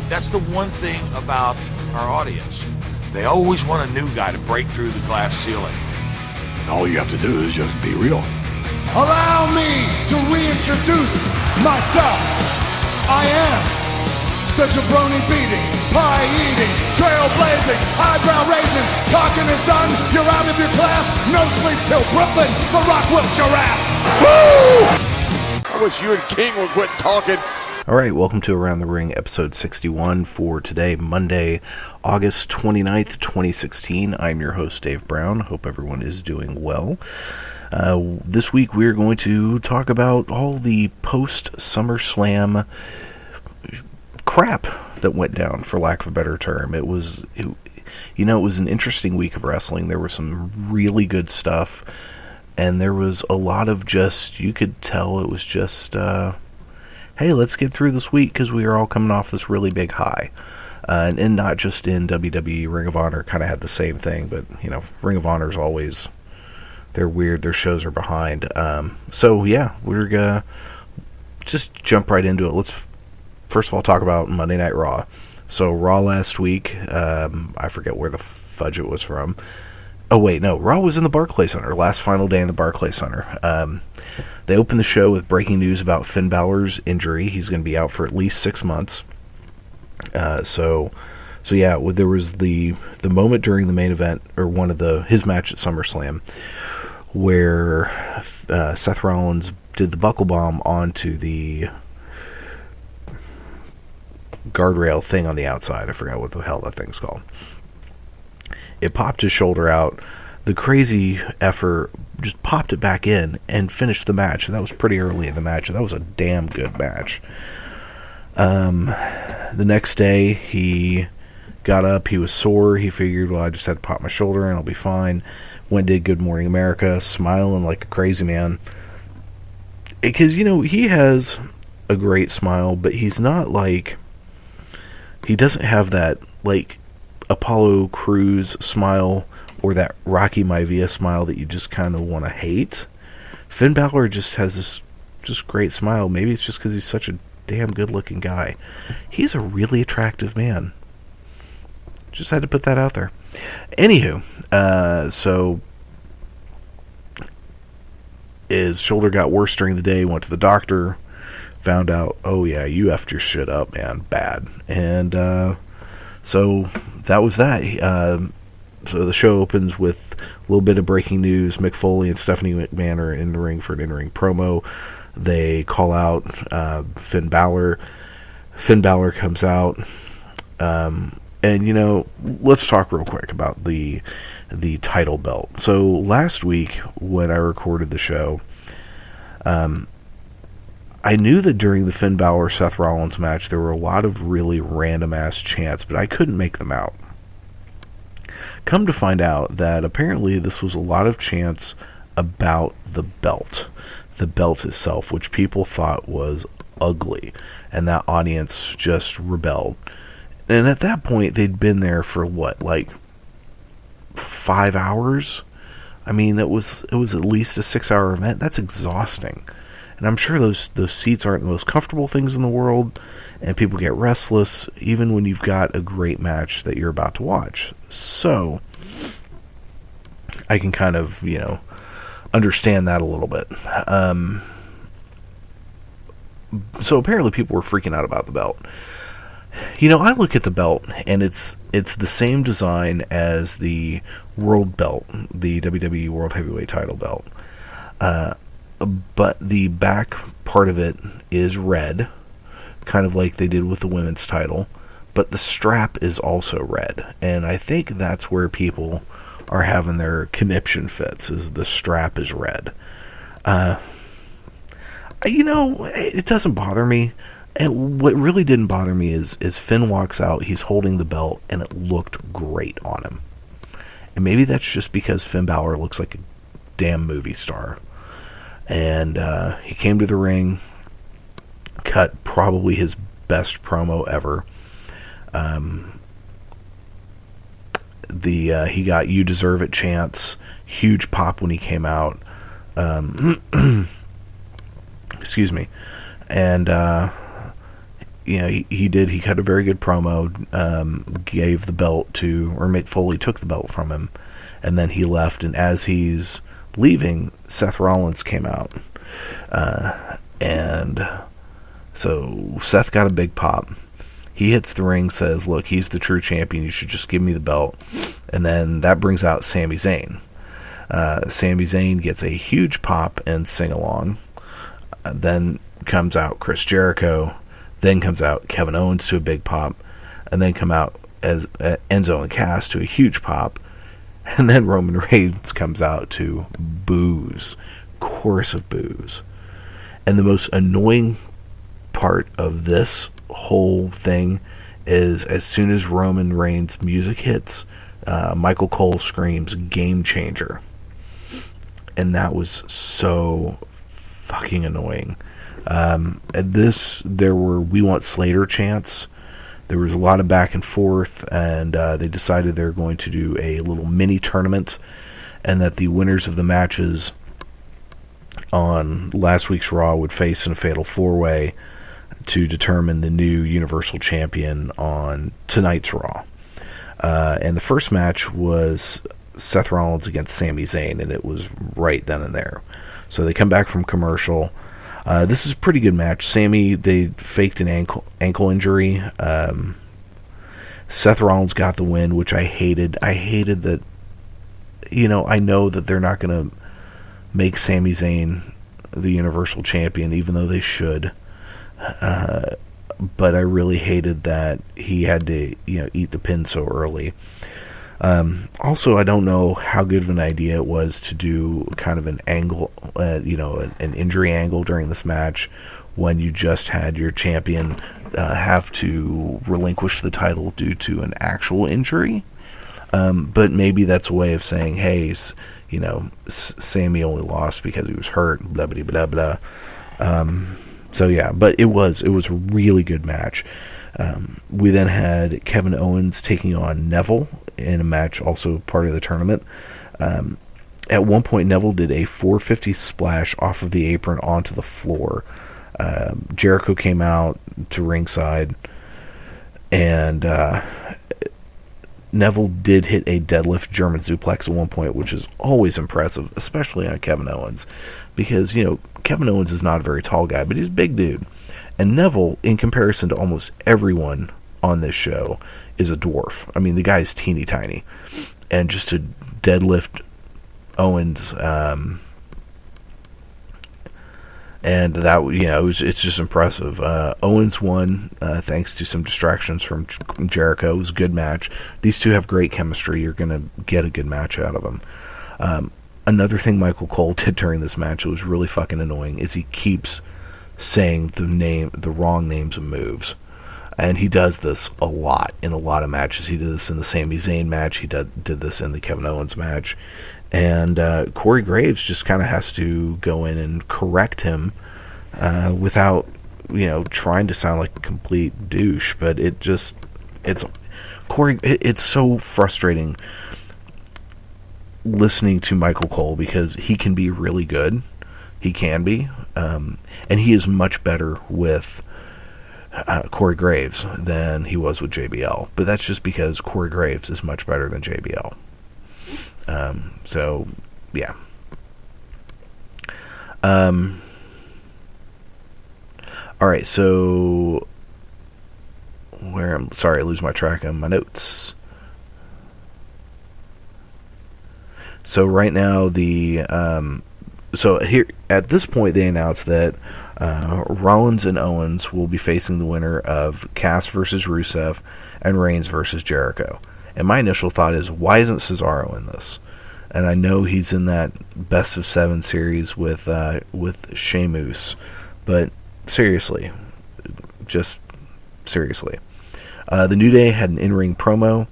That's the one thing about our audience. They always want a new guy to break through the glass ceiling. All you have to do is just be real. Allow me to reintroduce myself. I am the jabroni beating, pie eating, trailblazing, eyebrow raising, talking is done, you're out of your class, no sleep till Brooklyn, The Rock whips your ass. Woo! I wish you and King would quit talking. Alright, welcome to Around the Ring, episode 61 for today, Monday, August 29th, 2016. I'm your host, Dave Brown. Hope everyone is doing well. This week we're going to talk about all the post-SummerSlam crap that went down, for lack of a better term. It was an interesting week of wrestling. There was some really good stuff, and there was a lot of just, you could tell it was just, hey, let's get through this week because we are all coming off this really big high. And not just in WWE, Ring of Honor kind of had the same thing, but, Ring of Honor is always, they're weird, their shows are behind. So, yeah, we're going to just jump right into it. Let's first of all talk about Monday Night Raw. So, Raw last week, I forget where the fudge it was from. Oh, wait, no, Raw was in the Barclays Center, last final day in the Barclays Center. They opened the show with breaking news about Finn Balor's injury. He's going to be out for at least 6 months. So yeah, there was the moment during the main event, or one of his match at SummerSlam, where Seth Rollins did the buckle bomb onto the guardrail thing on the outside. I forgot what the hell that thing's called. It popped his shoulder out. The crazy effort just popped it back in and finished the match. That was pretty early in the match. That was a damn good match. The next day, he got up. He was sore. He figured, well, I just had to pop my shoulder and I'll be fine. Went did Good Morning America, smiling like a crazy man. Because, he has a great smile, but he's not like... He doesn't have that, like, Apollo Crews smile or that Rocky Maivia smile that you just kind of want to hate. Finn Balor just has this just great smile. Maybe it's just because he's such a damn good-looking guy. He's a really attractive man. Just had to put that out there. Anywho, so his shoulder got worse during the day. Went to the doctor. Found out, oh yeah, you effed your shit up, man. Bad. And so that was that. So the show opens with a little bit of breaking news. Mick Foley and Stephanie McMahon are in the ring for an in-ring promo. They call out Finn Balor. Finn Balor comes out. And, let's talk real quick about the title belt. So last week when I recorded the show, I knew that during the Finn Balor-Seth Rollins match there were a lot of really random-ass chants, but I couldn't make them out. Come to find out that apparently this was a lot of chants about the belt itself, which people thought was ugly, and that audience just rebelled. And at that point, they'd been there for what, like 5 hours? I mean, it was at least a 6-hour event. That's exhausting. And I'm sure those seats aren't the most comfortable things in the world, and people get restless, even when you've got a great match that you're about to watch. So, I can kind of, understand that a little bit. So apparently people were freaking out about the belt. I look at the belt, and it's the same design as the World Belt, the WWE World Heavyweight Title belt. But the back part of it is red, kind of like they did with the women's title, but the strap is also red, and I think that's where people are having their conniption fits, is the strap is red. It doesn't bother me, and what really didn't bother me is Finn walks out, he's holding the belt, and it looked great on him. And maybe that's just because Finn Balor looks like a damn movie star. And he came to the ring, cut probably his best promo ever. He got "You Deserve It" chants, huge pop when he came out. Excuse me. And he cut a very good promo, gave the belt to, or Mick Foley took the belt from him, and then he left, and as he's leaving, Seth Rollins came out. And so Seth got a big pop. He hits the ring, says, look, he's the true champion, you should just give me the belt. And then that brings out Sami Zayn. Sami Zayn gets a huge pop and sing-along. Then comes out Chris Jericho. Then comes out Kevin Owens to a big pop. And then come out as Enzo and Cass to a huge pop. And then Roman Reigns comes out to boos. Chorus of boos. And the most annoying part of this whole thing is as soon as Roman Reigns' music hits, Michael Cole screams "Game Changer," and that was so fucking annoying. At this, there were "We Want Slater" chants. There was a lot of back and forth, and they decided they were going to do a little mini tournament, and that the winners of the matches on last week's Raw would face in a fatal four-way to determine the new Universal Champion on tonight's Raw. And the first match was Seth Rollins against Sami Zayn, and it was right then and there. So they come back from commercial. This is a pretty good match. Sami, they faked an ankle injury. Seth Rollins got the win, which I hated. I hated that, I know that they're not going to make Sami Zayn the Universal Champion, even though they should. But I really hated that he had to, eat the pin so early. Also, I don't know how good of an idea it was to do kind of an angle, an injury angle during this match when you just had your champion have to relinquish the title due to an actual injury. But maybe that's a way of saying, hey, Sami only lost because he was hurt, blah, blah, blah, blah. So yeah, but it was a really good match. We then had Kevin Owens taking on Neville in a match also part of the tournament. At one point, Neville did a 450 splash off of the apron onto the floor. Jericho came out to ringside, and Neville did hit a deadlift German suplex at one point, which is always impressive, especially on Kevin Owens, because, Kevin Owens is not a very tall guy, but he's a big dude. And Neville, in comparison to almost everyone on this show, is a dwarf. I mean, the guy is teeny tiny. And just to deadlift Owens, and that, it's just impressive. Owens won thanks to some distractions from Jericho. It was a good match. These two have great chemistry. You're going to get a good match out of them. Another thing Michael Cole did during this match that was really fucking annoying is he keeps saying the wrong names of moves. And he does this a lot in a lot of matches. He did this in the Sami Zayn match. He did this in the Kevin Owens match. And Corey Graves just kind of has to go in and correct him without, trying to sound like a complete douche. But it's so frustrating listening to Michael Cole because he can be really good. He can be. And he is much better with Corey Graves than he was with JBL. But that's just because Corey Graves is much better than JBL. So, yeah. Alright, so sorry, I lose my track on my notes. So right now so here at this point they announced that Rollins and Owens will be facing the winner of Cass versus Rusev and Reigns versus Jericho. And my initial thought is, why isn't Cesaro in this? And I know he's in that best of 7 series with Sheamus, but seriously, just seriously. The New Day had an in-ring promo.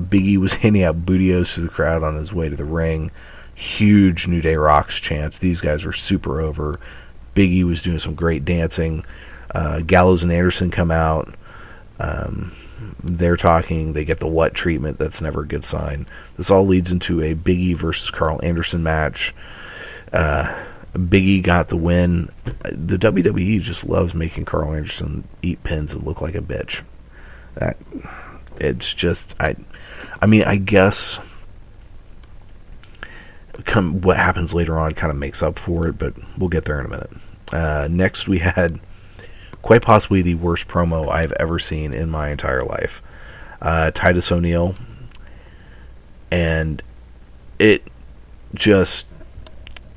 Big E was handing out bootios to the crowd on his way to the ring. Huge New Day Rocks chants. These guys were super over. Big E was doing some great dancing. Gallows and Anderson come out. They're talking. They get the what treatment. That's never a good sign. This all leads into a Big E versus Carl Anderson match. Big E got the win. The WWE just loves making Carl Anderson eat pins and look like a bitch. It's just, I mean, I guess what happens later on kind of makes up for it, but we'll get there in a minute. Next, we had quite possibly the worst promo I've ever seen in my entire life. Titus O'Neil, and it just,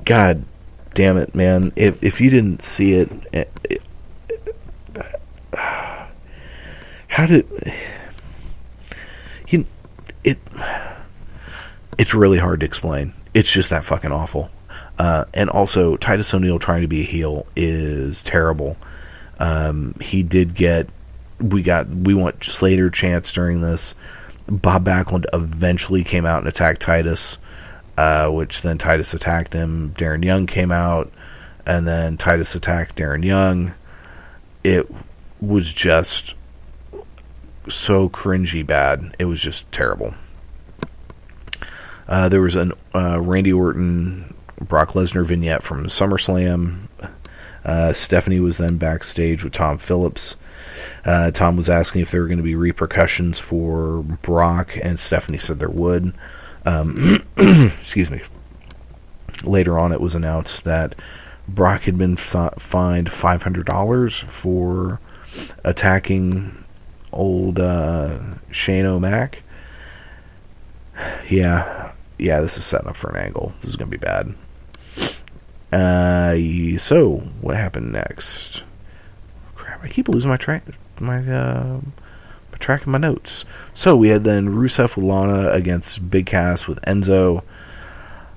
God damn it, man! If you didn't see it, how did it's really hard to explain. It's just that fucking awful. And also, Titus O'Neil trying to be a heel is terrible. He did get, we want Slater chants during this. Bob Backlund eventually came out and attacked Titus, which then Titus attacked him. Darren Young came out, and then Titus attacked Darren Young. It was just so cringy bad. It was just terrible. There was a Randy Orton, Brock Lesnar vignette from SummerSlam. Stephanie was then backstage with Tom Phillips. Tom was asking if there were going to be repercussions for Brock, and Stephanie said there would. Excuse me. Later on, it was announced that Brock had been fined $500 for attacking old Shane O'Mac. Yeah, this is setting up for an angle. This is going to be bad. So, what happened next? Crap, I keep losing my track of my notes. So, we had then Rusev with Lana against Big Cass with Enzo.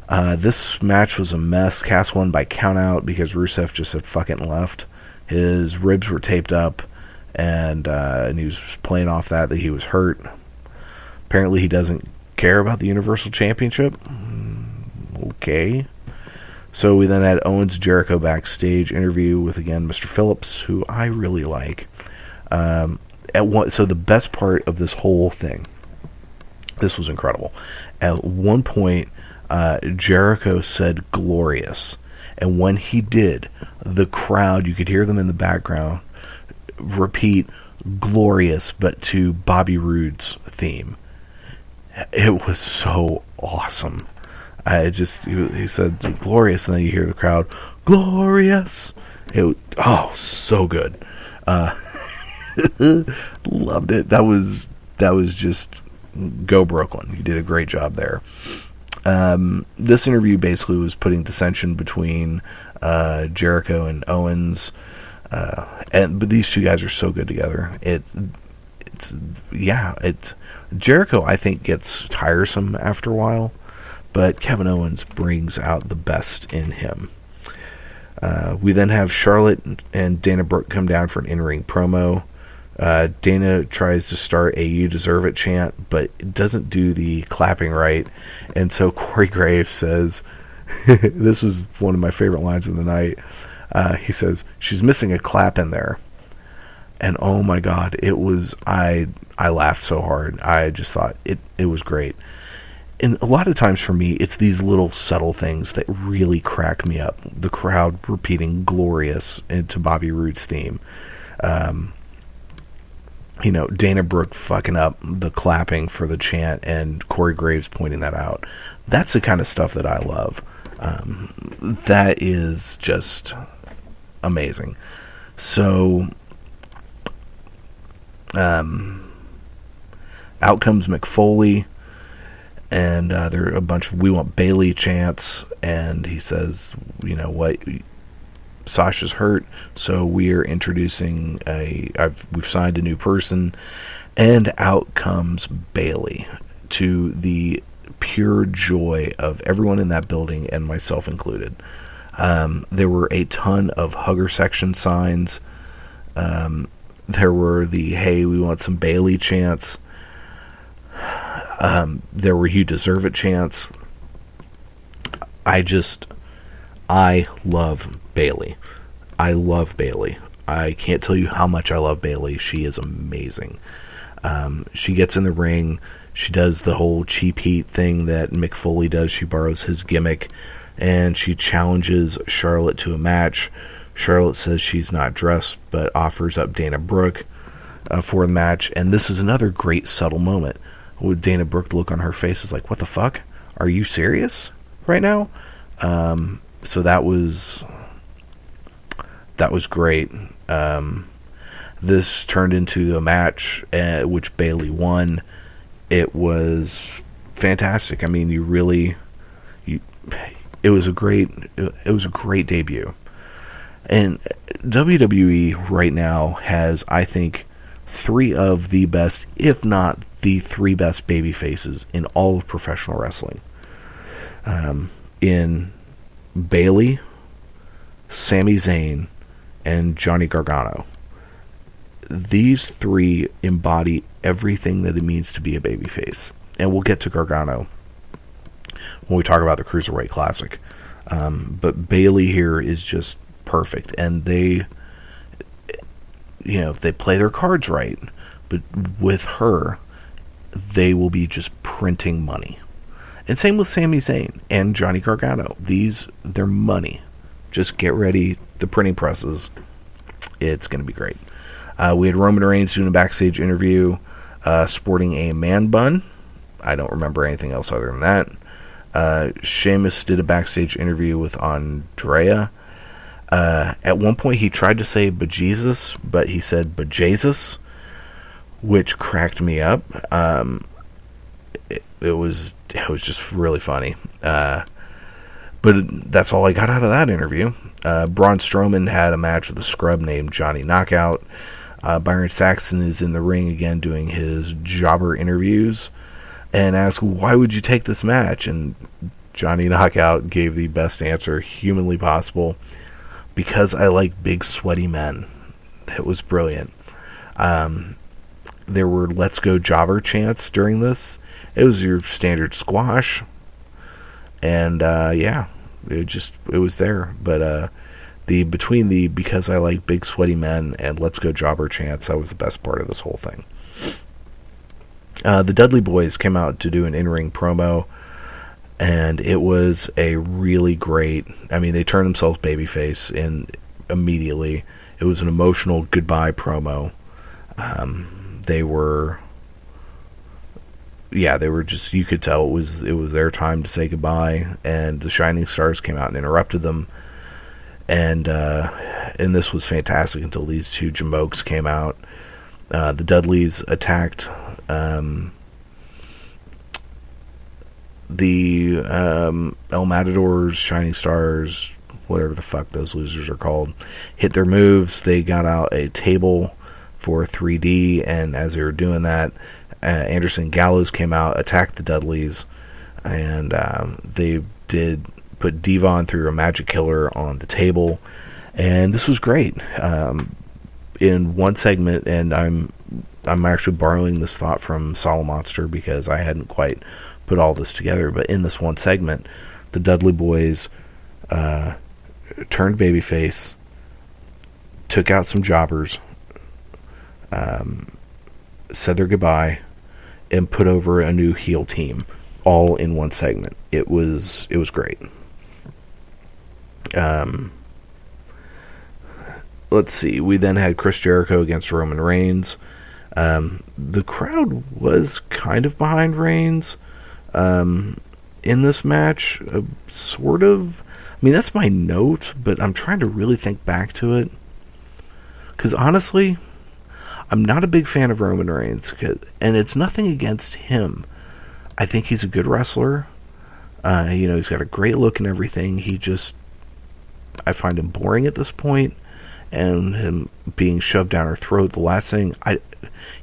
This match was a mess. Cass won by countout because Rusev just had fucking left. His ribs were taped up, and he was playing off that he was hurt. Apparently, he doesn't care about the Universal Championship. Okay. So we then had Owens Jericho backstage interview with, again, Mr. Phillips, who I really like. So the best part of this whole thing, this was incredible. At one point, Jericho said glorious. And when he did, the crowd, you could hear them in the background repeat glorious, but to Bobby Roode's theme. It was so awesome. He said glorious, and then you hear the crowd glorious. So good. Loved it. That was just go Brooklyn. You did a great job there. This interview basically was putting dissension between Jericho and Owens, but these two guys are so good together. Jericho, I think, gets tiresome after a while, but Kevin Owens brings out the best in him. We then have Charlotte and Dana Brooke come down for an in-ring promo. Dana tries to start a "You Deserve It" chant, but it doesn't do the clapping right, and so Corey Graves says, this is one of my favorite lines of the night, he says, "She's missing a clap in there." And oh my God, it was, I laughed so hard. I just thought it was great. And a lot of times for me, it's these little subtle things that really crack me up. The crowd repeating glorious into Bobby Roode's theme. Dana Brooke fucking up the clapping for the chant, and Corey Graves pointing that out. That's the kind of stuff that I love. That is just amazing. So, out comes McFoley, and there are a bunch of "We Want Bayley" chants, and he says, you know what, Sasha's hurt, so we are introducing we've signed a new person, and out comes Bayley, to the pure joy of everyone in that building, and myself included. There were a ton of hugger section signs. There were the "Hey, we want some Bayley" chants. There were "You Deserve It" chants. I love Bayley. I love Bayley. I can't tell you how much I love Bayley. She is amazing. She gets in the ring. She does the whole cheap heat thing that Mick Foley does. She borrows his gimmick. and she challenges Charlotte to a match. Charlotte says she's not dressed, but offers up Dana Brooke for the match. And this is another great subtle moment with Dana Brooke. Look on her face is like, what the fuck? Are you serious right now? So that was great. This turned into a match which Bayley won. It was fantastic. I mean, it was a great debut. And WWE right now has, I think, 3 of the best, if not the 3 best baby faces in all of professional wrestling. In Bayley, Sami Zayn, and Johnny Gargano. These 3 embody everything that it means to be a babyface. And we'll get to Gargano when we talk about the Cruiserweight Classic. But Bayley here is just perfect. And they play their cards right. But with her, they will be just printing money. And same with Sami Zayn and Johnny Gargano. They're money. Just get ready. The printing presses. It's going to be great. We had Roman Reigns doing a backstage interview, sporting a man bun. I don't remember anything else other than that. Sheamus did a backstage interview with Andrea. At one point, he tried to say bejesus, but he said bejesus, which cracked me up. It was just really funny. But that's all I got out of that interview. Braun Strowman had a match with a scrub named Johnny Knockout. Byron Saxton is in the ring again doing his jobber interviews and asked, why would you take this match? And Johnny Knockout gave the best answer humanly possible. Because I like big sweaty men. It was brilliant. There were let's go jobber chants during this. It was your standard squash. And it was there. But between the because I like big sweaty men and let's go jobber chants, that was the best part of this whole thing. The Dudley Boys came out to do an in-ring promo, and it was a really great, I mean, they turned themselves babyface immediately. It was an emotional goodbye promo. They were just, you could tell it was their time to say goodbye, and the Shining Stars came out and interrupted them. And this was fantastic until these 2 jamokes came out. The Dudleys attacked the El Matadors, Shining Stars, whatever the fuck those losers are called, hit their moves. They got out a table for 3D, and as they were doing that, Anderson Gallows came out, attacked the Dudleys, and they did put Devon through a magic killer on the table, and this was great. In one segment, and I'm actually borrowing this thought from Solid Monster because I hadn't quite put all this together, but in this one segment, the Dudley Boys turned babyface, took out some jobbers, said their goodbye, and put over a new heel team, all in one segment. It was great. Let's see. We then had Chris Jericho against Roman Reigns. The crowd was kind of behind Reigns in this match, sort of. I mean, that's my note, but I'm trying to really think back to it. Because honestly, I'm not a big fan of Roman Reigns, and it's nothing against him. I think he's a good wrestler. He's got a great look and everything. I find him boring at this point, and him being shoved down our throat. The last thing,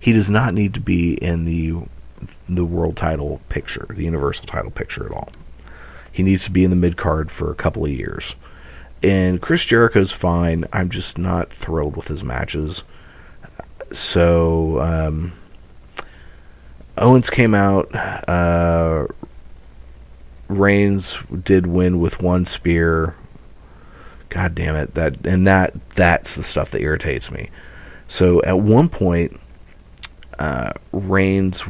he does not need to be in the world title picture, the universal title picture at all. He needs to be in the mid-card for a couple of years. And Chris Jericho's fine. I'm just not thrilled with his matches. So, Owens came out. Reigns did win with one spear. God damn it. That's the stuff that irritates me. So, at one point, Reigns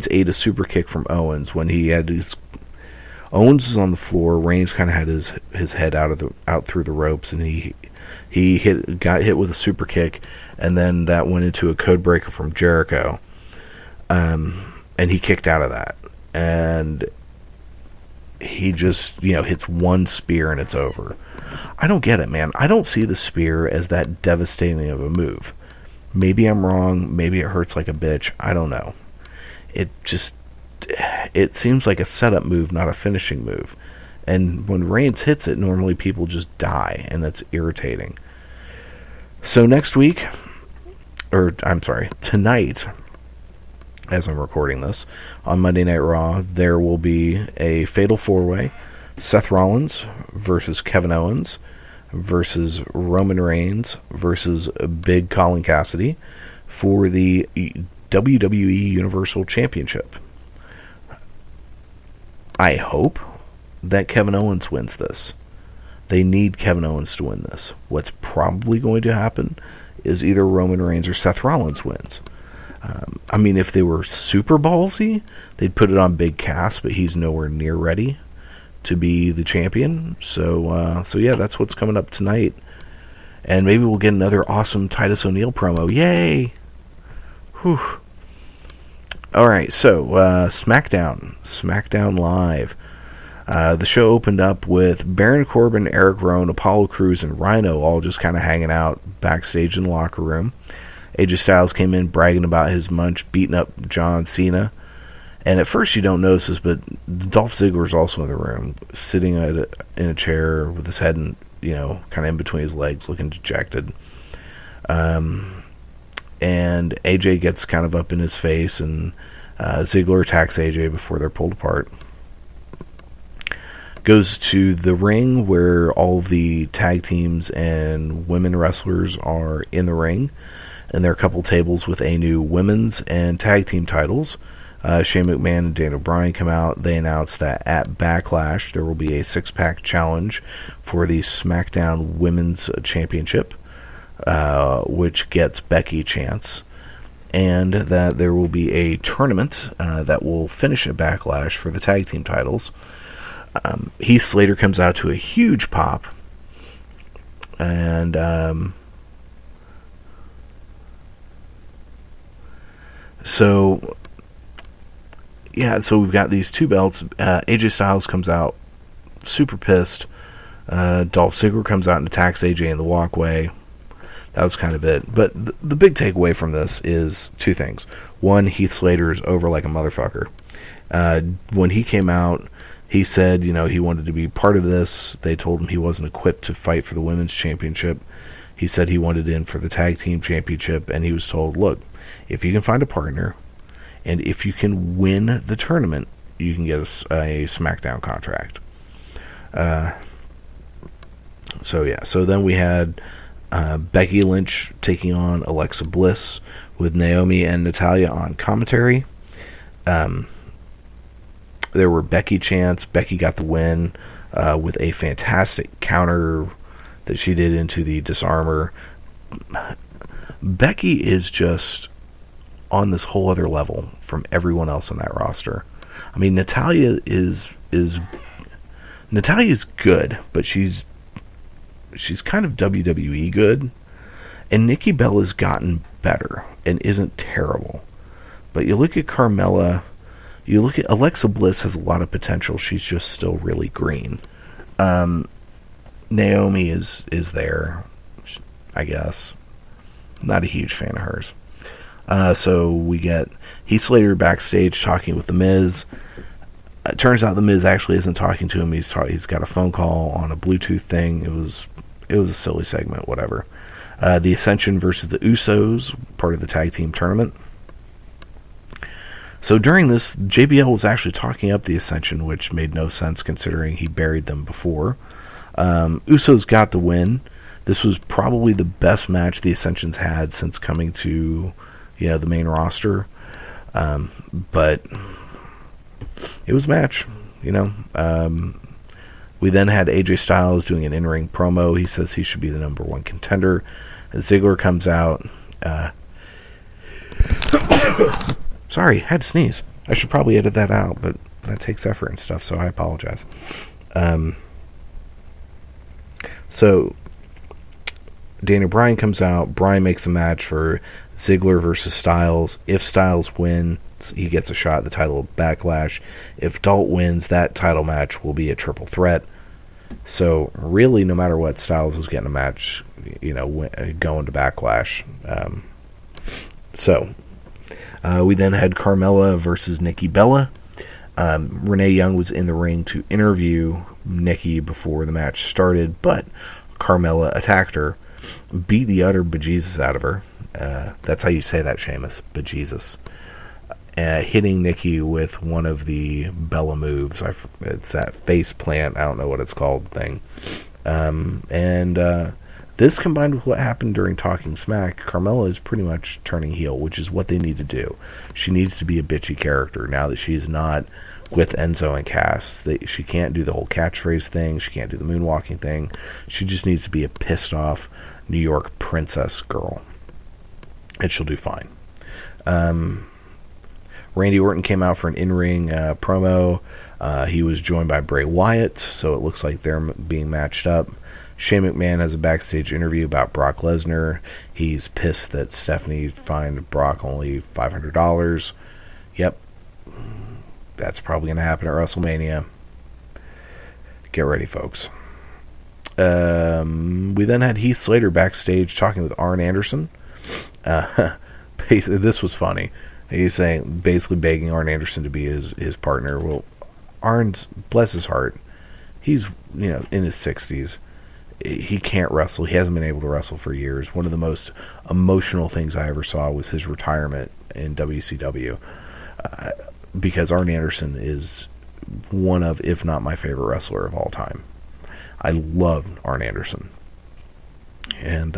ate a super kick from Owens when he had his... Owens was on the floor. Reigns kind of had his head out through the ropes, and he got hit with a super kick, and then that went into a code breaker from Jericho, and he kicked out of that, and he just hits one spear and it's over. I don't get it, man. I don't see the spear as that devastating of a move. Maybe I'm wrong. Maybe it hurts like a bitch. I don't know. It seems like a setup move, not a finishing move. And when Reigns hits it, normally people just die, and that's irritating. So tonight, as I'm recording this, on Monday Night Raw, there will be a Fatal 4-Way. Seth Rollins versus Kevin Owens versus Roman Reigns versus Big Colin Cassidy for the WWE Universal Championship. I hope that Kevin Owens wins this. They need Kevin Owens to win this. What's probably going to happen is either Roman Reigns or Seth Rollins wins. If they were super ballsy, they'd put it on Big Cass, but he's nowhere near ready to be the champion. So yeah, that's what's coming up tonight. And maybe we'll get another awesome Titus O'Neil promo. Yay! Whew. Alright, so SmackDown Live. The show opened up with Baron Corbin, Eric Rowan, Apollo Crews, and Rhino all just kind of hanging out backstage in the locker room. AJ Styles came in bragging about his munch, beating up John Cena. And at first you don't notice this, but Dolph Ziggler's also in the room, sitting in a chair with his head kind of in between his legs, looking dejected. And AJ gets kind of up in his face, and Ziggler attacks AJ before they're pulled apart. Goes to the ring where all the tag teams and women wrestlers are in the ring. And there are a couple tables with a new women's and tag team titles. Shane McMahon and Daniel Bryan come out. They announce that at Backlash there will be a 6-pack challenge for the SmackDown Women's Championship, which gets Becky a chance. And that there will be a tournament that will finish at Backlash for the tag team titles. Heath Slater comes out to a huge pop. And So we've got these two belts. AJ Styles comes out super pissed. Dolph Ziggler comes out and attacks AJ in the walkway. That was kind of it. But the big takeaway from this is two things. One, Heath Slater is over like a motherfucker. When he came out, he said, he wanted to be part of this. They told him he wasn't equipped to fight for the women's championship. He said he wanted in for the tag team championship, and he was told, look, if you can find a partner, and if you can win the tournament, you can get a SmackDown contract. So then we had Becky Lynch taking on Alexa Bliss with Naomi and Natalya on commentary. There were Becky chants. Becky got the win with a fantastic counter that she did into the disarmer. Becky is just on this whole other level from everyone else on that roster. Natalya is good, but she's kind of WWE good, and Nikki Bella's gotten better and isn't terrible. But you look at Carmella, you look at Alexa Bliss has a lot of potential. She's just still really green. Naomi is there, I guess. Not a huge fan of hers. So we get Heath Slater backstage talking with The Miz. It turns out The Miz actually isn't talking to him. He's got a phone call on a Bluetooth thing. It was a silly segment, whatever. The Ascension versus the Usos, part of the tag team tournament. So during this, JBL was actually talking up the Ascension, which made no sense considering he buried them before. Usos got the win. This was probably the best match the Ascension's had since coming to, the main roster. But it was a match, We then had AJ Styles doing an in-ring promo. He says he should be the number one contender. Ziggler comes out. Sorry, had to sneeze. I should probably edit that out, but that takes effort and stuff, so I apologize. So Daniel Bryan comes out. Bryan makes a match for Ziggler versus Styles. If Styles wins, he gets a shot at the title of Backlash. If Dolph wins, that title match will be a triple threat. So really, no matter what, Styles was getting a match, going to Backlash. We then had Carmella versus Nikki Bella. Renee Young was in the ring to interview Nikki before the match started, but Carmella attacked her, beat the utter bejesus out of her. That's how you say that, Sheamus, bejesus. Hitting Nikki with one of the Bella moves. It's that face plant, I don't know what it's called thing. This combined with what happened during Talking Smack, Carmella is pretty much turning heel, which is what they need to do. She needs to be a bitchy character now that she's not with Enzo and Cass. She can't do the whole catchphrase thing. She can't do the moonwalking thing. She just needs to be a pissed off New York princess girl. And she'll do fine. Randy Orton came out for an in-ring promo. He was joined by Bray Wyatt, so it looks like they're being matched up. Shane McMahon has a backstage interview about Brock Lesnar. He's pissed that Stephanie fined Brock only $500. Yep. That's probably going to happen at WrestleMania. Get ready, folks. We then had Heath Slater backstage talking with Arn Anderson. This was funny. He's saying, basically begging Arn Anderson to be his partner. Well, Arn's, bless his heart, he's in his 60s. He can't wrestle. He hasn't been able to wrestle for years. One of the most emotional things I ever saw was his retirement in WCW. Because Arn Anderson is one of, if not my favorite wrestler of all time. I love Arn Anderson. And,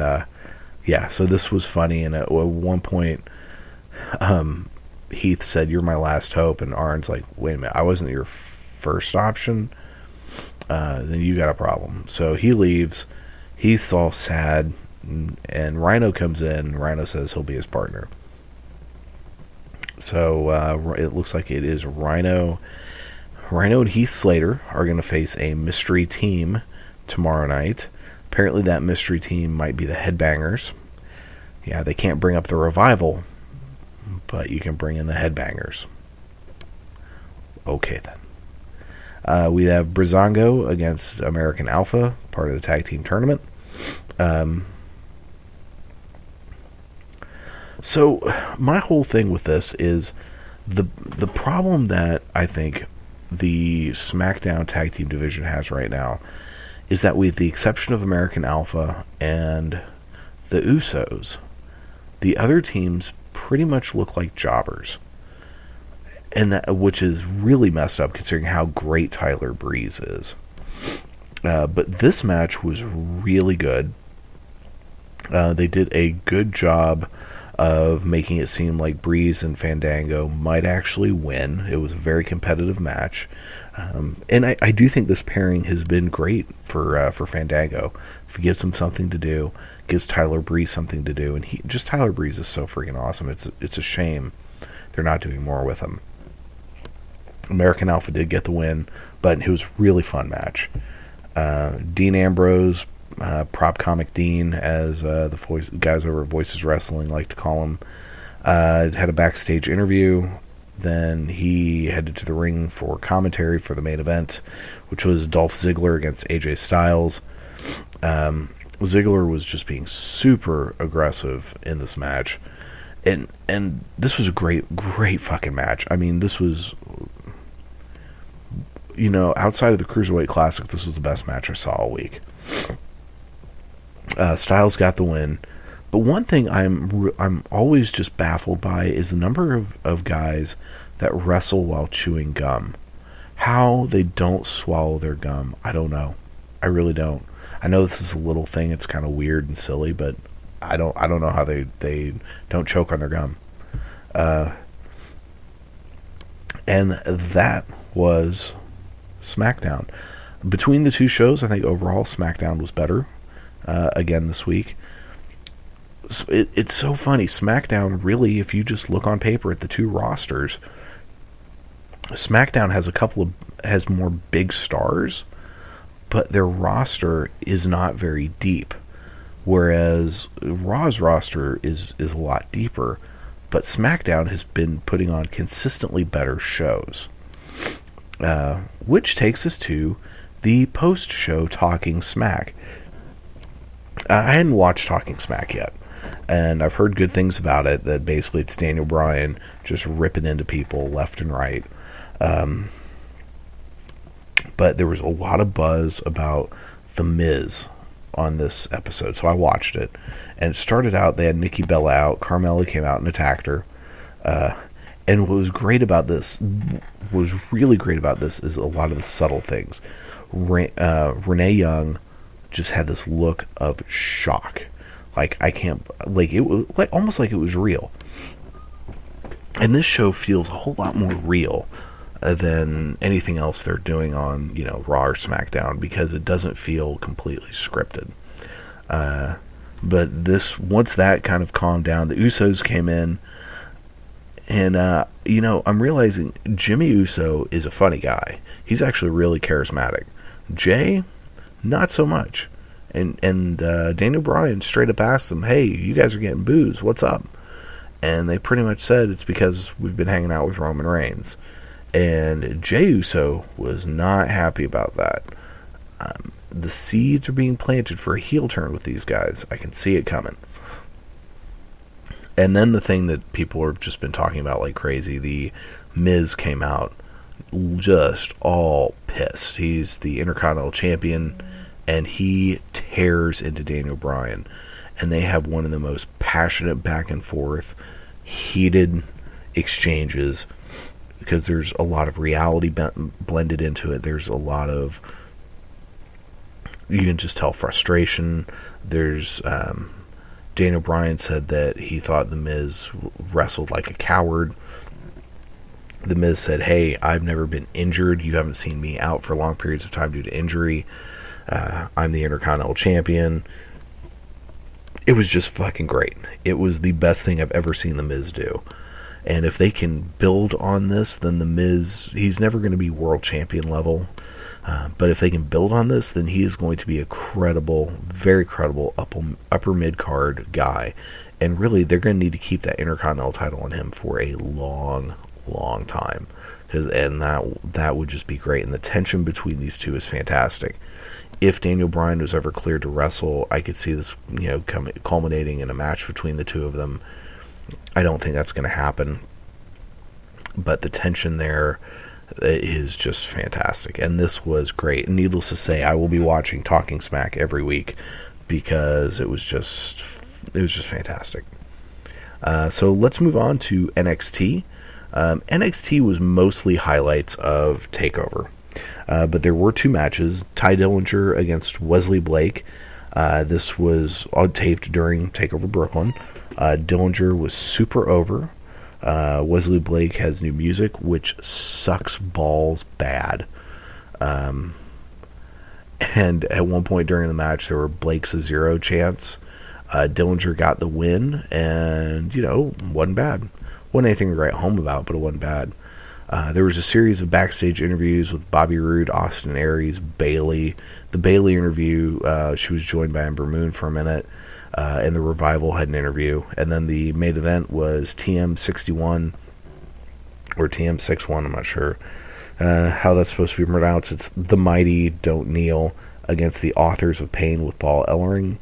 so this was funny. And at one point, Heath said, "You're my last hope." And Arn's like, "Wait a minute, I wasn't your first option? Then you got a problem." So he leaves. Heath's all sad. And Rhino comes in. Rhino says he'll be his partner. So it looks like it is Rhino. Rhino and Heath Slater are going to face a mystery team tomorrow night. Apparently that mystery team might be the Headbangers. Yeah, they can't bring up the Revival, but you can bring in the Headbangers. Okay, then. We have Breezango against American Alpha, part of the tag team tournament. So my whole thing with this is the problem that I think the SmackDown tag team division has right now is that, with the exception of American Alpha and the Usos, the other teams pretty much look like jobbers, and which is really messed up considering how great Tyler Breeze is. But this match was really good. They did a good job of making it seem like Breeze and Fandango might actually win. It was a very competitive match. And I do think this pairing has been great for Fandango. If it gives him something to do, gives Tyler Breeze something to do, and Tyler Breeze is so freaking awesome. It's a shame they're not doing more with him. American Alpha did get the win, but it was a really fun match. Dean Ambrose, Prop Comic Dean, as the guys over at Voices Wrestling like to call him, had a backstage interview. Then he headed to the ring for commentary for the main event, which was Dolph Ziggler against AJ Styles. Ziggler was just being super aggressive in this match, and this was a great fucking match. I mean, this was, outside of the Cruiserweight Classic, this was the best match I saw all week. Styles got the win, but one thing I'm always just baffled by is the number of guys that wrestle while chewing gum. How they don't swallow their gum, I don't know. I really don't. I know this is a little thing; it's kind of weird and silly, but I don't know how they don't choke on their gum. And that was SmackDown. Between the two shows, I think overall SmackDown was better. Again this week. It's so funny. SmackDown, really, if you just look on paper at the two rosters, SmackDown has more big stars, but their roster is not very deep. Whereas Raw's roster is a lot deeper, but SmackDown has been putting on consistently better shows. Which takes us to the post-show Talking Smack. I hadn't watched Talking Smack yet, and I've heard good things about it, that basically it's Daniel Bryan just ripping into people left and right. But there was a lot of buzz about The Miz on this episode, so I watched it. And it started out, they had Nikki Bella out, Carmella came out and attacked her. And what was really great about this is a lot of the subtle things. Renee Young just had this look of shock. It was almost like it was real. And this show feels a whole lot more real than anything else they're doing on, Raw or SmackDown, because it doesn't feel completely scripted. But once that kind of calmed down, the Usos came in, and I'm realizing Jimmy Uso is a funny guy. He's actually really charismatic. Jay, not so much. And Daniel Bryan straight up asked them, "Hey, you guys are getting boos. What's up?" And they pretty much said it's because we've been hanging out with Roman Reigns. And Jey Uso was not happy about that. The seeds are being planted for a heel turn with these guys. I can see it coming. And then the thing that people have just been talking about like crazy, the Miz came out just all pissed. He's the Intercontinental Champion, and he tears into Daniel Bryan. And they have one of the most passionate back and forth, heated exchanges, because there's a lot of reality blended into it. There's a lot of, you can just tell, frustration. There's Daniel Bryan said that he thought The Miz wrestled like a coward. The Miz said, "Hey, I've never been injured. You haven't seen me out for long periods of time due to injury. I'm the Intercontinental Champion." It was just fucking great. It was the best thing I've ever seen The Miz do. And if they can build on this, then The Miz, he's never going to be world champion level. But if they can build on this, then he is going to be a credible, very credible upper mid-card guy. And really, they're going to need to keep that Intercontinental title on him for a long, long time. And that would just be great. And the tension between these two is fantastic. If Daniel Bryan was ever cleared to wrestle, I could see this, culminating in a match between the two of them. I don't think that's going to happen, but the tension there is just fantastic, and this was great. And needless to say, I will be watching Talking Smack every week because it was just fantastic. So let's move on to NXT. NXT was mostly highlights of TakeOver. But there were two matches. Ty Dillinger against Wesley Blake. This was taped during TakeOver Brooklyn. Dillinger was super over. Wesley Blake has new music, which sucks balls bad. And at one point during the match, there were Blake's a zero chants. Dillinger got the win, and, wasn't bad. Wasn't anything to write home about, but it wasn't bad. There was a series of backstage interviews with Bobby Roode, Austin Aries, Bayley. The Bayley interview, she was joined by Ember Moon for a minute, and the Revival had an interview. And then the main event was TM61, or TM61, I'm not sure how that's supposed to be pronounced. It's The Mighty Don't Kneel against the Authors of Pain with Paul Ellering.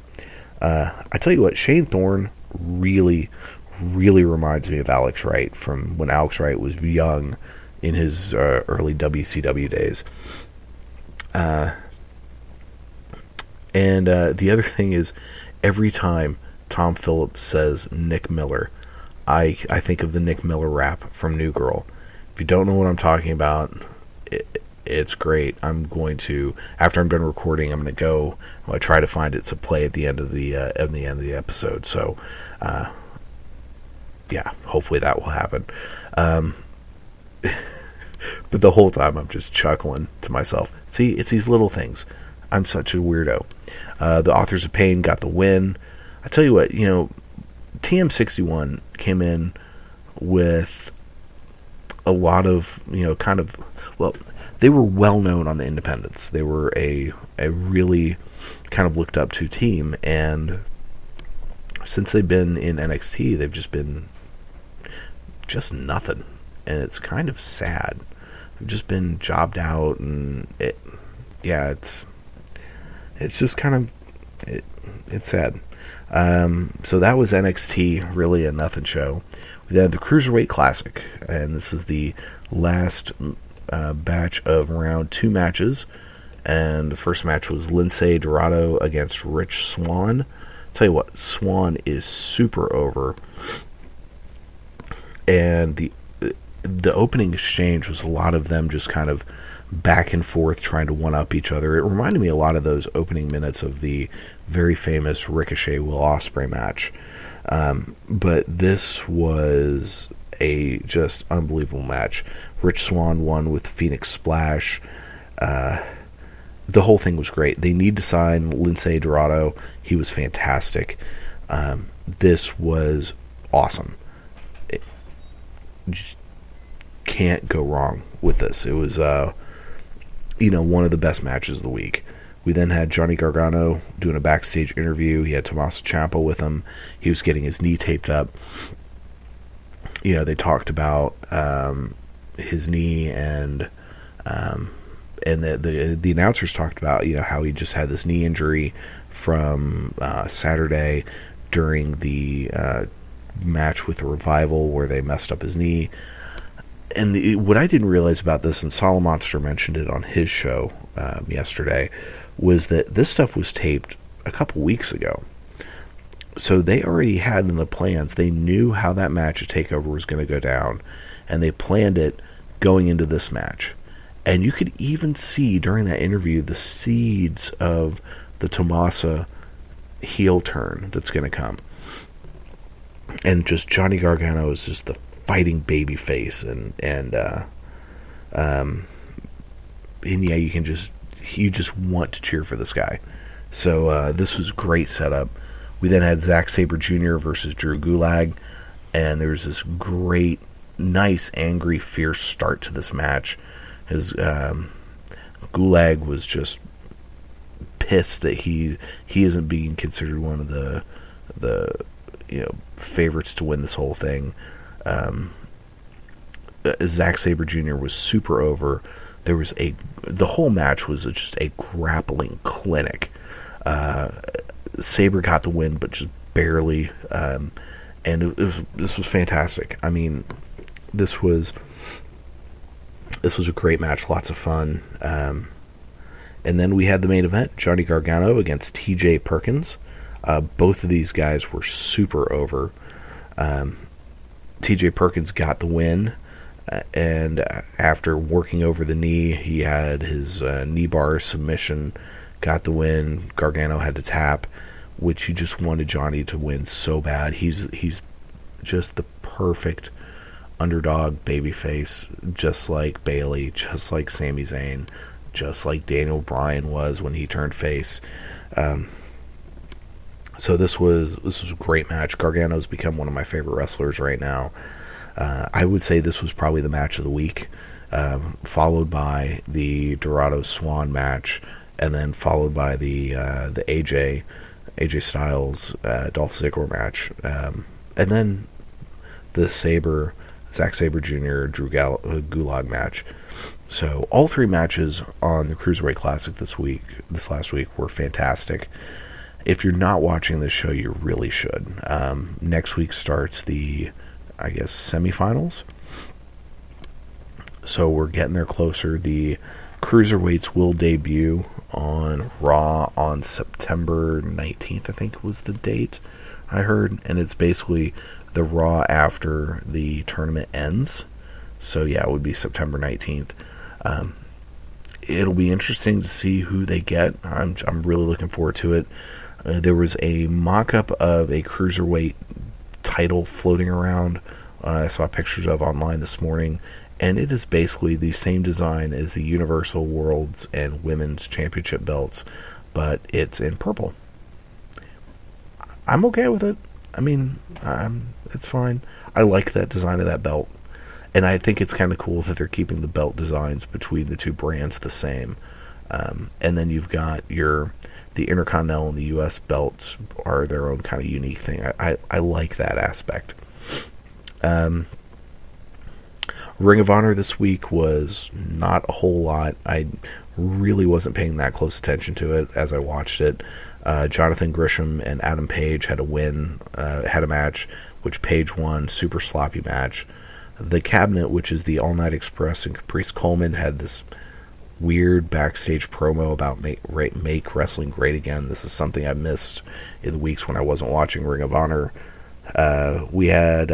I tell you what, Shane Thorne really reminds me of Alex Wright from when Alex Wright was young in his early WCW days. And the other thing is, every time Tom Phillips says Nick Miller, I think of the Nick Miller rap from New Girl. If you don't know what I'm talking about, it's great. I'm going to, after I'm done recording, I'm going to go. I'll try to find it to play at the end of the episode. So, yeah, hopefully that will happen. But the whole time I'm just chuckling to myself. See, it's these little things. I'm such a weirdo. The Authors of Pain got the win. I tell you what, TM61 came in with a lot of, they were well known on the independents. They were a really kind of looked up to team, and since they've been in NXT, they've just been just nothing, and it's kind of sad. They've just been jobbed out, and it's just kind of it's sad. So that was NXT, really a nothing show. We had the Cruiserweight Classic, and this is the last batch of round 2 matches. And the first match was Lince Dorado against Rich Swann. Tell you what, Swann is super over. And the opening exchange was a lot of them just kind of back and forth trying to one-up each other. It reminded me a lot of those opening minutes of the very famous Ricochet Will Ospreay match. But this was a just unbelievable match. Rich Swann won with Phoenix Splash. The whole thing was great. They need to sign Lince Dorado. He was fantastic. This was awesome. Just can't go wrong with this. It was, one of the best matches of the week. We then had Johnny Gargano doing a backstage interview. He had Tommaso Ciampa with him. He was getting his knee taped up. They talked about his knee, and the announcers talked about how he just had this knee injury from Saturday during the match with the Revival where they messed up his knee. And what I didn't realize about this, and Solid Monster mentioned it on his show yesterday, was that this stuff was taped a couple weeks ago. So they already had in the plans, they knew how that match at TakeOver was going to go down, and they planned it going into this match. And you could even see during that interview the seeds of the Tommaso heel turn that's going to come. And just Johnny Gargano is just the fighting baby face, and yeah, you just want to cheer for this guy. So this was great setup. We then had Zack Sabre Jr. versus Drew Gulak, and there was this great, nice, angry, fierce start to this match. His Gulak was just pissed that he isn't being considered one of the favorites to win this whole thing. Zack Sabre Jr. was super over. The whole match was just a grappling clinic. Sabre got the win, but just barely. And this was fantastic. I mean, this was a great match, lots of fun. And then we had the main event, Johnny Gargano against T.J. Perkins. Both of these guys were super over. T.J. Perkins got the win, and after working over the knee, he had his knee bar submission, got the win. Gargano had to tap, which he just wanted Johnny to win so bad. He's just the perfect underdog babyface, just like Bayley, just like Sami Zayn, just like Daniel Bryan was when he turned face. So this was a great match. Gargano's become one of my favorite wrestlers right now. I would say this was probably the match of the week, followed by the Dorado Swann match, and then followed by the AJ Styles Dolph Ziggler match, and then the Zack Sabre Jr. Drew Gulak match. So all 3 matches on the Cruiserweight Classic this last week were fantastic. If you're not watching this show, you really should. Next week starts the, semifinals. So we're getting there closer. The Cruiserweights will debut on Raw on September 19th, I think was the date I heard. And it's basically the Raw after the tournament ends. So yeah, it would be September 19th. It'll be interesting to see who they get. I'm really looking forward to it. There was a mock-up of a Cruiserweight title floating around. I saw pictures of online this morning, and it is basically the same design as the Universal Worlds and Women's Championship belts, but it's in purple. I'm okay with it. I mean, it's fine. I like that design of that belt. And I think it's kind of cool that they're keeping the belt designs between the two brands the same. And then you've got the Intercontinental and the U.S. belts are their own kind of unique thing. I like that aspect. Ring of Honor this week was not a whole lot. I really wasn't paying that close attention to it as I watched it. Jonathan Grisham and Adam Page had a match, which Page won, super sloppy match. The Cabinet, which is the All Night Express and Caprice Coleman, had this weird backstage promo about make wrestling great again. This is something I missed in the weeks when I wasn't watching Ring of Honor. We had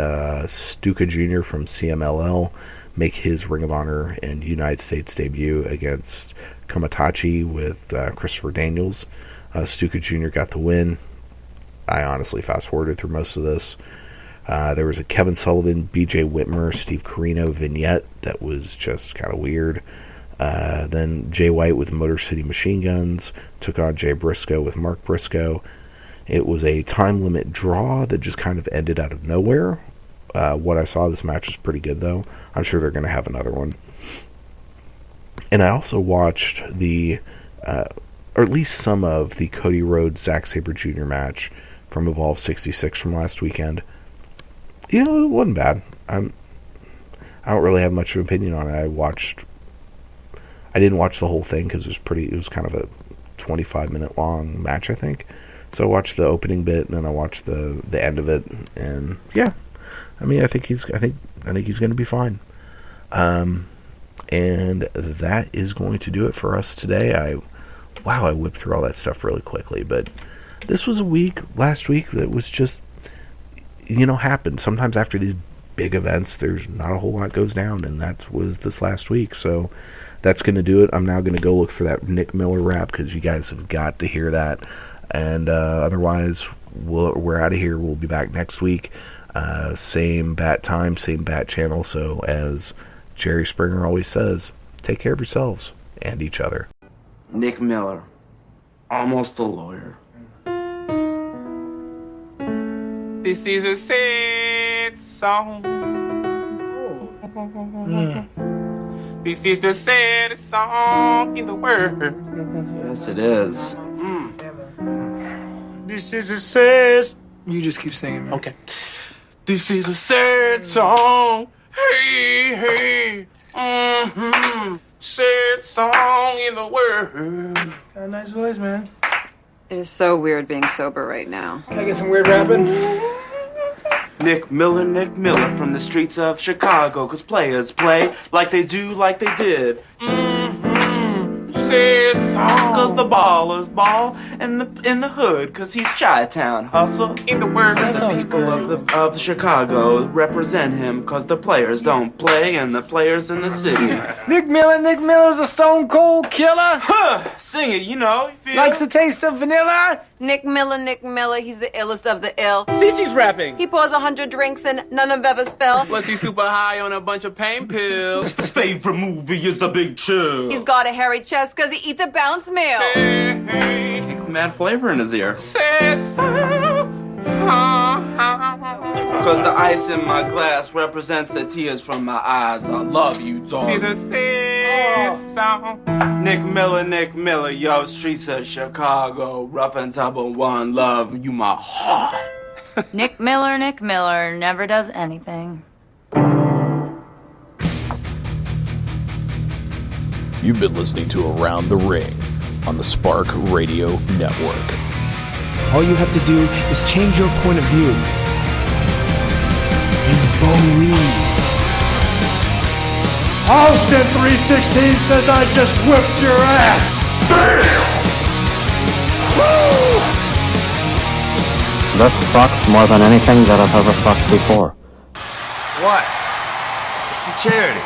Stuka Jr. from CMLL make his Ring of Honor and United States debut against Kamatachi with Christopher Daniels. Stuka Jr. got the win. I honestly fast-forwarded through most of this. There was a Kevin Sullivan, BJ Whitmer, Steve Corino vignette that was just kind of weird. Then Jay White with Motor City Machine Guns took on Jay Briscoe with Mark Briscoe. It was a time limit draw that just kind of ended out of nowhere. What I saw, this match was pretty good, though. I'm sure they're going to have another one. And I also watched or at least some of the Cody Rhodes Zack Sabre Jr. match from Evolve 66 from last weekend. It wasn't bad. I don't really have much of an opinion on it. I didn't watch the whole thing because it was kind of a 25-minute long match, I think. So I watched the opening bit and then I watched the end of it, and yeah, I think he's going to be fine. And that is going to do it for us today. I whipped through all that stuff really quickly, but this was last week that was just happened. Sometimes after these big events, there's not a whole lot goes down, and that was this last week. So that's going to do it. I'm now going to go look for that Nick Miller rap because you guys have got to hear that. And otherwise, we're out of here. We'll be back next week. Same bat time, same bat channel. So as Jerry Springer always says, take care of yourselves and each other. Nick Miller, almost a lawyer. This is a sad song. This is the saddest song in the world. Yes, it is. This is a sad... You just keep singing, man. Okay. This is a sad song. Hey, hey. Sad song in the world. Got a nice voice, man. It is so weird being sober right now. Can I get some weird rapping? Nick Miller from the streets of Chicago, 'cause players play like they did. Sad song. 'Cause the ballers ball in the hood, 'cause he's Chi-Town hustle. In the world. The people of Chicago represent him, 'cause the players don't play and the players in the city. Nick Miller's a stone cold killer. Huh, sing it, you feel. Likes the taste of vanilla. Nick Miller, he's the illest of the ill. Cece's rapping. He pours 100 drinks and none of ever spill. Was he super high on a bunch of pain pills? His favorite movie is The Big Chill. He's got a hairy chest 'cause he eats a balanced meal. Hey, hey. Mad flavor in his ear. Sad song. 'Cause the ice in my glass represents the tears from my eyes. I love you, dog. This is a sad song. Nick Miller, yo, streets of Chicago, rough and tumble, one love, you my heart. Nick Miller never does anything. You've been listening to Around the Ring on the Spark Radio Network. All you have to do is change your point of view. And believe. Austin 316 says I just whipped your ass. Bam! Woo! That sucks more than anything that I've ever sucked before. What? It's for charity.